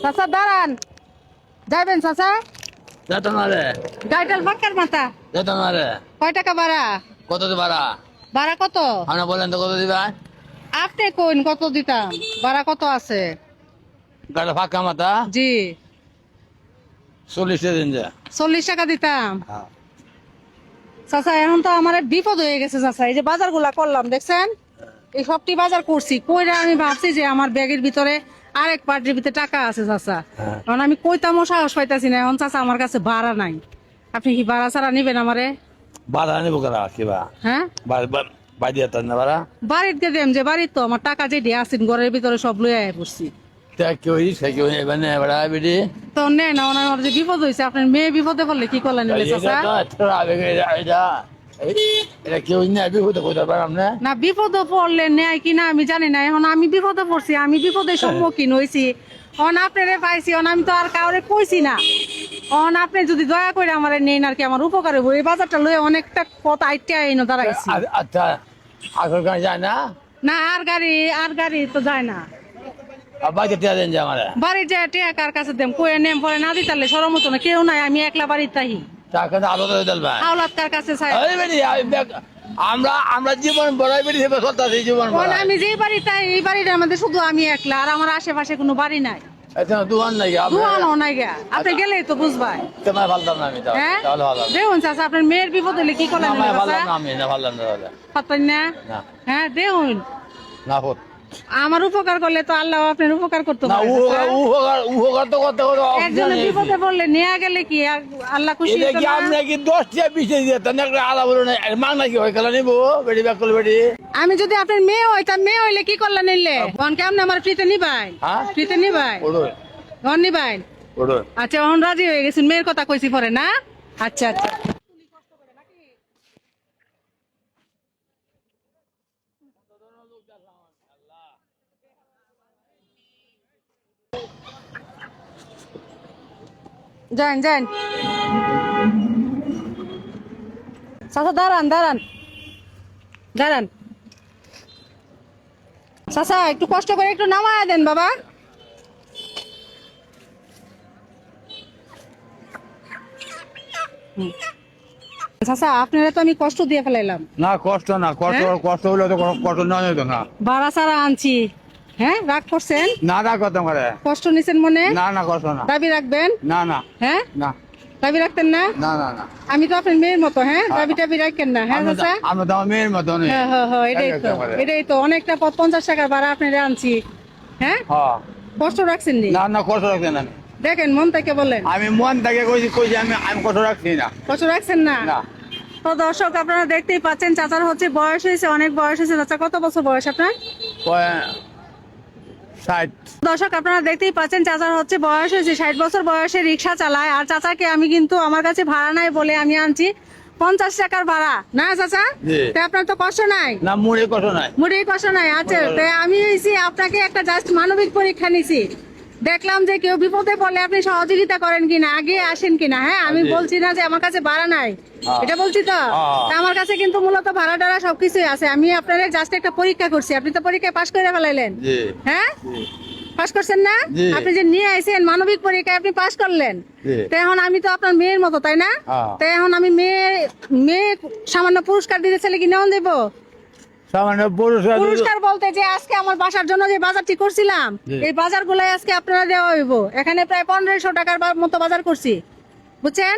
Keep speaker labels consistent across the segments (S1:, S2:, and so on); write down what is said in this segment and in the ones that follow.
S1: চাচা দাঁড়ান, যাবেন চাচা?
S2: যেত না রে,
S1: গাড়িটার ফাঁকার মাথা।
S2: যেত না রে।
S1: কয় টাকা ভাড়া?
S2: কত ভাড়া?
S1: ভাড়া কত?
S2: আমরা বলেন তো কত দিবা?
S1: আপনি কোন কত দিতাম? ভাড়া কত আছে?
S2: গাড়ি ফাঁকা মাথা
S1: জি
S2: 40 দিন যা।
S1: 40 টাকা দিতাম। চাচা এখন তো আমার বিপদ হয়ে গেছে চাচা, এই যে বাজার গুলা করলাম দেখছেন, এই সবটি বাজার করছি, কইরা আমি ভাবছি যে আমার ব্যাগের ভিতরে আরেক পার্টির ভিতরে টাকা আছে চাচা, কারণ আমি কইতামও সাহস পাইতাছি না। এখন চাচা আমার কাছে ভাড়া নাই, আপনি কি ভাড়া ছাড়া নিবেন আমারে?
S2: বাধা নিব করা কিবা?
S1: হ্যাঁ
S2: বাড়ি যেত না ভাড়া।
S1: বাড়িতে দেম যে বাড়ির তো আমার টাকা যেটি আছেন ঘরের ভিতরে সব লইয়া পড়ছি,
S2: কেউ সে কেউ এবার নেই ভাড়া বেটি।
S1: তো নেন না, ওনার যে বিপদ হয়েছে, আপনার মেয়ে বিপদে পড়লে কি করলেন চাচা?
S2: এটা কেউ নেই হতে করতে পারলাম না।
S1: না বিপদে পড়লে নেয় কিনা আমি জানি না, এখন আমি বিপদে পড়ছি, আমি বিপদের সম্মুখীন হয়েছি, অন আপনারে পাইছি, অন আমি তো আর কাউরে কইছি না, অন আপনি যদি দয়া করে আমার নেন আর কি আমার উপকার হইব। এই বাজারটা লয়ে অনেকটা কত আইটিয়া এনে দাঁড়াইছি।
S2: আচ্ছা আগের গাড়ি যায় না?
S1: না আর গাড়ি তো যায় না।
S2: বাড়িতে টিয়া দেন যে আমার
S1: বাড়ির যায় টিয়া কার কাছে দেম, কয়ে নেম পরে না দিতালে সরম হতো না, কেউ নাই, আমি একলা বাড়ির তাহি
S2: টাকা আলাদা দেলবা
S1: আওলাদ কার কাছে চাই।
S2: আমরা আমরা জীবন বড়াই বেড়ি হিসেবে চলতেছি জীবন
S1: এখন আমি যে বাড়ি তাই এই বাড়িটার মধ্যে শুধু আমি একলা, আর আমার আশেপাশে কোনো বাড়ি নাই,
S2: দোকান নাই
S1: দোকানও নাই গা। আপনি গেলেই তো বুঝবাই।
S2: তোমায় ভালতাম না আমি
S1: হ্যাঁ
S2: তাহলে ভালো
S1: দেখুন চাচা, আপনার মেয়ের বিপদ হলে কি করলেন?
S2: ভাললাম না আমি না ভাললাম না তাহলে
S1: পাতেন না?
S2: না
S1: হ্যাঁ দেখুন,
S2: না হোক
S1: আমার উপকার করলে তো আল্লাহ আপনার উপকার করতে
S2: না
S1: পারে।
S2: উপকার তো করতে করতে
S1: একজনের বিপদে পড়লে নিয়ে গেলে কি আল্লাহ খুশি
S2: এটা
S1: হতো
S2: কি
S1: না?
S2: আমরা কি 10টা 20 দিয়ে দেন একটা আলা বলো না মান নাকি হয় খেলা নিবো বেড়ি ব্যাক করলে বেড়ি।
S1: আমি যদি আপনার মেয়ে হইতাম, মেয়ে হইলে কি করলেন নিলে কোন কেমন আমার ফ্রিতে নিবাই?
S2: হ্যাঁ
S1: ফ্রিতে নিবাই?
S2: ওড়ো
S1: কোন নিবাই?
S2: ওড়ো
S1: আচ্ছা এখন রাজি হয়ে গেছেন, মেয়ের কথা কইছি পরে না? আচ্ছা আচ্ছা যান যান চাচা, দাঁড়ান দাঁড়ান দাঁড়ান চাচা, একটু কষ্ট করে একটু নামায় দেন বাবা। চাচা আপনারা তো আমি কষ্ট দিয়ে ফেলাইলাম।
S2: না কষ্ট না কষ্ট কষ্ট হলে তো কষ্ট না হইতো না।
S1: ভাড়া ছাড়া আনছি, হ্যাঁ রাগ করছেন?
S2: না না কথা করে
S1: কষ্ট নিছেন মনে?
S2: না না কষ্ট না
S1: দাবি রাখবেন?
S2: না না
S1: হ্যাঁ
S2: না
S1: দাবি রাখতেন না?
S2: না না না
S1: আমি তো আপনার মেয়ের মতো, হ্যাঁ দাবি টাবি রাখেন না, হ্যাঁ চাচা?
S2: আমরা তো আমার মেয়ের মতো নেই।
S1: হ্যাঁ হ্যাঁ হ্যাঁ এটাই তো অনেকটা 50 টাকার ভাড়া আপনারা আনছি, হ্যাঁ
S2: হ্যাঁ
S1: কষ্ট রাখছেন নি?
S2: না না কষ্ট রাখছি না আমি।
S1: দেখেন মন থেকে বলেন।
S2: আমি মন থেকে কইছি কইছি আমি আমি কষ্ট রাখছি না।
S1: কষ্ট রাখছেন না?
S2: না
S1: তো দর্শক আপনারা দেখতেই পাচ্ছেন, চাচার হচ্ছে বয়স হয়েছে, অনেক বয়স হয়েছে। চাচা কত বছর বয়স আপনার?
S2: 60।
S1: দর্শক আপনারা দেখতেই পাচ্ছেন, চাচার হচ্ছে বয়স হয়েছে 60 বছর বয়সে রিক্সা চালায়। আর চাচাকে আমি কিন্তু আমার কাছে ভাড়া নাই বলে আমি আনছি 50 টাকার ভাড়া, না চাচা?
S2: জি।
S1: তো আপনার তো কষ্ট নাই?
S2: না মুড়ে কষ্ট নাই।
S1: মুড়ি কষ্ট নাই। আচ্ছা তো আমি হইছি আপনাকে একটা জাস্ট মানবিক পরীক্ষা নিছি, দেখলাম যে কেউ বিপদে পড়লে আপনি সহযোগিতা করেন কিনা, আগে আসেন কিনা। হ্যাঁ আমি বলছি না যে আমার কাছে ভাড়া নাই, এটা বলছি তো। তা আমার কাছে কিন্তু মূলত ভাড়া টাড়া সবকিছুই আছে। আমি আপনার জাস্ট একটা পরীক্ষা করছি, আপনি তো পরীক্ষায় পাশ করে ফেলাইলেন।
S2: জি
S1: হ্যাঁ পাশ করছেন না?
S2: জি।
S1: আপনি যে নিয়ে আইছেন মানবিক পরীক্ষায় আপনি পাশ করলেন,
S2: জি।
S1: তো এখন আমি তো আপনার মেয়ের মতো, তাই না? তো এখন আমি মেয়ে সামান্য পুরস্কার দিতে চাইলে কি নেওয়া দেবো?
S2: সামান্য পুরস্কার
S1: পুরস্কার বলতে যে আজকে আমার বাসার জন্য যে বাজারটি করছিলাম, এই বাজার গুলাই আজকে আপনারা দেওয়া হইব। এখানে প্রায় 1500 টাকার মতো বাজার করছি, বুঝছেন?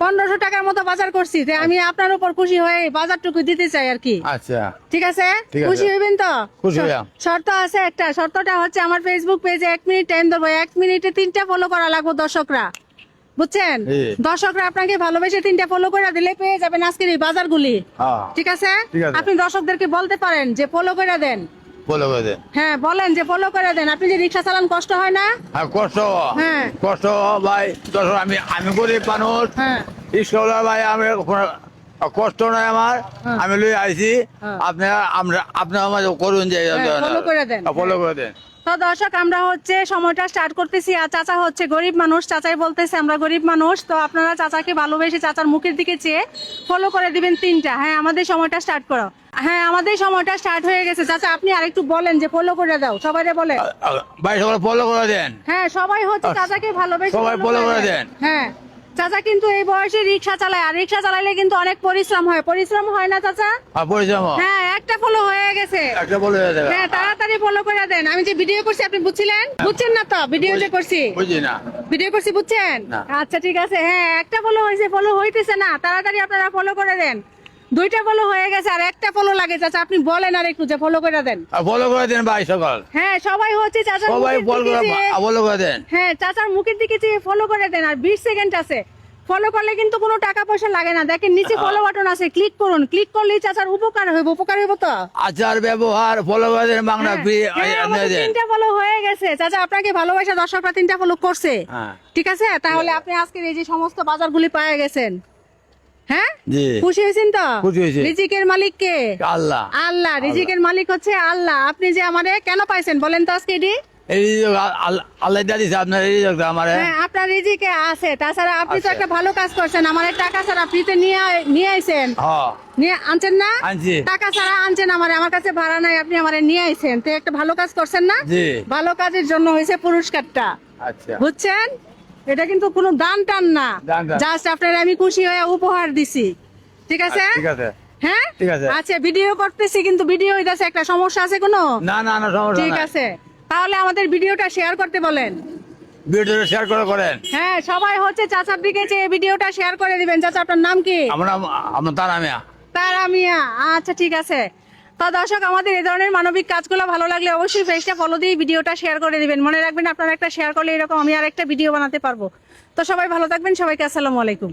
S1: 1500 টাকার মতো বাজার করছি, যে আমি আপনার উপর খুশি হয়ে বাজারটুকু দিতে চাই আর কি।
S2: আচ্ছা
S1: ঠিক আছে?
S2: ঠিক আছে।
S1: খুশি হইবেন তো?
S2: খুশি হইলাম।
S1: শর্ত আছে একটা, শর্তটা হচ্ছে আমার ফেসবুক পেজে 1 মিনিট টাইম দেবো, 1 মিনিটে 3টা ফলো করা লাগবে দর্শকরা, বুঝছেন? দর্শকরা আপনাকে ভালোবেসে 3টা ফলো করে দিলে পেয়ে যাবেন আজকের এই বাজারগুলি। ঠিক আছে? আপনি দর্শকদেরকে বলতে পারেন যে ফলো করে দেন।
S2: ফলো করে দেন।
S1: হ্যাঁ বলেন যে ফলো করে দেন। আপনি যে রিক্সা চালান কষ্ট হয় না?
S2: হ্যাঁ কষ্ট।
S1: হ্যাঁ
S2: কষ্ট ভাই দর্শক আমি গরিব মানুষ।
S1: হ্যাঁ
S2: ইস্কুলার ভাই আমি কষ্ট নাই আমার। আমি লই আইছি আপনারা আপনারা আমাদের করুন যে
S1: ফলো করে দেন।
S2: ফলো করে দেন।
S1: তো দর্শক আমরা হচ্ছে সময়টা স্টার্ট করতেছি আর চাচা হচ্ছে গরিব মানুষ, চাচাই বলতেছে আমরা গরিব মানুষ, তো আপনারা চাচাকে ভালোবেসে চাচার মুখের দিকে চেয়ে ফলো করে দিবেন 3টা। হ্যাঁ আমাদের সময়টা স্টার্ট করো। হ্যাঁ আমাদের সময়টা স্টার্ট হয়ে গেছে চাচা, আপনি আরেকটু বলেন যে ফলো করে দাও, সবাই বলেন।
S2: ভাই সবাই ফলো করে দেন।
S1: হ্যাঁ সবাই হচ্ছে চাচাকে ভালোবেসে
S2: সবাই
S1: follow
S2: follow করে দেন।
S1: হ্যাঁ চাচা কিন্তু এই বয়সে রিক্সা চালায়, আর রিক্সা চালাইলে কিন্তু অনেক পরিশ্রম হয়, পরিশ্রম হয় না চাচা?
S2: আর পরিশ্রম
S1: হ্যাঁ একটা ফলো হয়ে গেছে।
S2: একটা বলে দেন।
S1: হ্যাঁ তাড়াতাড়ি ফলো করে দেন। আমি যে ভিডিও করছি আপনি বুঝছিলেন? বুঝছেন না তো ভিডিও যে করছি?
S2: বুঝি না।
S1: ভিডিও করছি বুঝছেন?
S2: না।
S1: আচ্ছা ঠিক আছে। হ্যাঁ একটা ফলো হয়েছে, ফলো হইতেছে না, তাড়াতাড়ি আপনারা ফলো করে দেন। 2টা ফলো হয়ে গেছে আর একটা ফলো লাগে চাচা, আপনি বলেন আর একটু যে ফলো করে দেন।
S2: আর ফলো করে দেন ভাই সকাল।
S1: হ্যাঁ সবাই হচ্ছে চাচার
S2: সবাই
S1: মুখের দিকে চেয়ে-
S2: ফলো করে দেন।
S1: হ্যাঁ চাচার মুখের দিকে চেয়ে ফলো করে দেন। আর 20 সেকেন্ড আছে, ফলো করলে কিন্তু কোনো টাকা পয়সা লাগে না। দেখেন নিচে ফলো বাটন আছে, ক্লিক করুন, ক্লিক করলেই চাচার উপকার হইব। উপকার হইব তো?
S2: আচার ব্যবহার ফলো করে দেন, বাংলা ফ্রি
S1: আমাদের
S2: দেন।
S1: 3টা ফলো হয়ে গেছে চাচা, আপনাকে ভালোবাসা দর্শকরা 3টা ফলো করছে।
S2: হ্যাঁ।
S1: ঠিক আছে, তাহলে আপনি আজকের এই যে সমস্ত বাজারগুলি পেয়ে গেছেন। হ্যাঁ
S2: জি।
S1: খুশি হয়েছেন তো?
S2: খুশি হয়েছি।
S1: রিজিকের মালিক কে?
S2: আল্লাহ।
S1: আল্লাহ। রিজিকের মালিক হচ্ছে আল্লাহ। আপনি যে আমারে কেন পাইছেন বলেন তো আজকে এটি?
S2: এই রিজিক আল্লাহ দিয়ে দিছে আপনার এই রিজিক আমারে।
S1: হ্যাঁ আপনার রিজিকে আছে, তাছাড়া আপনি তো
S2: আছে।
S1: একটা ভালো কাজ করছেন, আমার টাকা ছাড়া ফ্রিতে নিয়ে আইছেন,
S2: হ্যাঁ
S1: নিয়ে আনছেন না?
S2: আনছি।
S1: টাকা ছাড়া আনছেন আমারে, আমার কাছে ভাড়া নাই, আপনি আমারে নিয়ে আইছেন, তো একটা ভালো কাজ করছেন না?
S2: জি।
S1: ভালো কাজের জন্য হয়েছে পুরস্কারটা,
S2: আচ্ছা।
S1: বুঝছেন? এটা কিন্তু কোনো দান টান না,
S2: দান টান।
S1: জাস্ট আপনার আমি খুশি হয়ে উপহার দিছি। ঠিক আছে?
S2: ঠিক আছে।
S1: হ্যাঁ
S2: ঠিক আছে।
S1: আচ্ছা ভিডিও করতেছি কিন্তু ভিডিও হইতাছে, একটা সমস্যা আছে কোনো?
S2: না না না সমস্যা
S1: ঠিক
S2: নাই।
S1: আছে, তাহলে আমাদের ভিডিওটা শেয়ার করতে বলেন।
S2: ভিডিওটা শেয়ার করে করেন।
S1: হ্যাঁ সবাই হচ্ছে চাচার দিকে চেয়ে ভিডিওটা শেয়ার করে দিবেন। চাচা আপনার নাম কি?
S2: আপনার তারা মিয়া।
S1: তারা মিয়া। আচ্ছা ঠিক আছে। তো দর্শক আমাদের এই ধরনের মানবিক কাজগুলো ভালো লাগলে অবশ্যই পেজটা ফলো দিয়ে ভিডিওটা শেয়ার করে দিবেন। মনে রাখবেন আপনারা একটা শেয়ার করলে এরকম আমি আর একটা ভিডিও বানাতে পারবো। তো সবাই ভালো থাকবেন, সবাইকে আসসালামু আলাইকুম।